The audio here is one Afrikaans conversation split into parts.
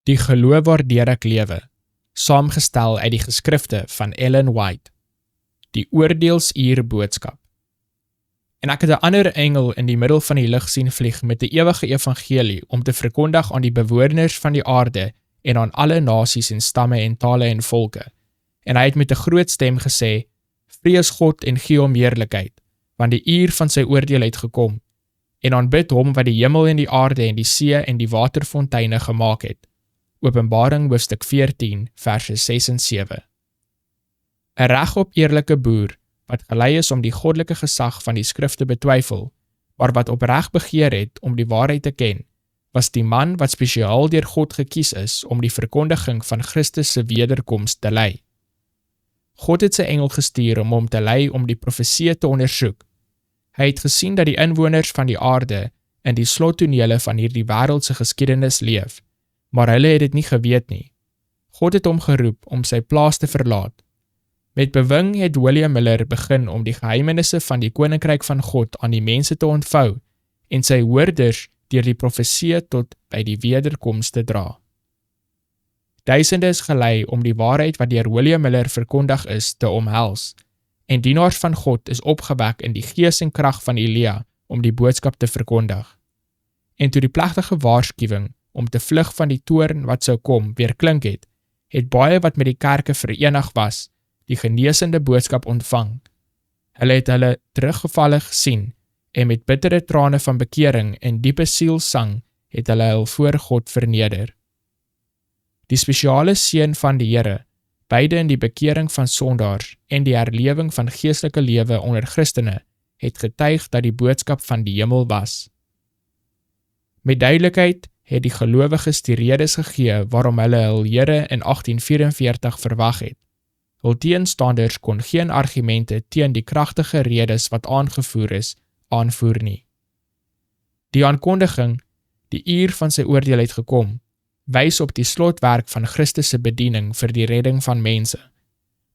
Die geloof waardeur ek lewe, saamgestel uit die geskrifte van Ellen White, die oordeelsuur boodskap. En ek het 'n ander engel in die middel van die lug sien vlieg met 'n ewige evangelie om te verkondig aan die bewoners van die aarde en aan alle nasies en stamme en tale en volke. En hy het met 'n groot stem gesê, vrees God en gee hom heerlikheid, want die uur van sy oordeel het gekom, en aanbid hom wat die hemel en die aarde en die see en die waterfonteine gemaak het. Openbaring hoofstuk 14, verse 6 en 7. 'n regop eerlike boer, wat gelei is om die goddelike gesag van die skrif te betwyfel, maar wat opreg begeer het om die waarheid te ken, was die man wat spesiaal deur God gekies is om die verkondiging van Christus se wederkoms te lei. God het sy engel gestuur om hom te lei om die profeseë te ondersoek. Hy het gesien dat die inwoners van die aarde in die slottonele van hierdie wêreldse geskiedenis leef, maar hulle het dit nie geweet nie. God het hom geroep om sy plaas te verlaat. Met bewing het William Miller begin om die geheimenisse van die koninkryk van God aan die mense te ontvou en sy hoorders deur die profeseë tot by die wederkoms te dra. Duisende is gelei om die waarheid wat deur William Miller verkondig is te omhels, en dienaars van God is opgewek in die gees en krag van Elia om die boodskap te verkondig. En toe die plegtige waarskuwing om te vlug van die toorn wat sou kom weer klink het baie wat met die kerke verenig was, die genesende boodskap ontvang. Hulle het hulle teruggevallig gesien, en met bittere trane van bekering en diepe sielsang het hulle hul voor God verneder. Die spesiale seën van die Here, beide in die bekering van sondaars en die herlewing van geestelike lewe onder Christene, het getuig dat die boodskap van die hemel was. Met duidelikheid het die gelowiges die redes gegee waarom hulle hul Here in 1844 verwag het. Hul teenstanders kon geen argumente teen die kragtige redes wat aangevoer is, aanvoer nie. Die aankondiging, die uur van sy oordeel het gekom, wys op die slotwerk van Christus se bediening vir die redding van mense.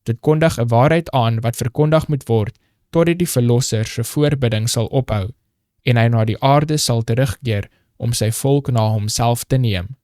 Dit kondig 'n waarheid aan wat verkondig moet word totdat die Verlosser se voorbidding sal ophou en hy na die aarde sal terugkeer om sy volk na homself te neem.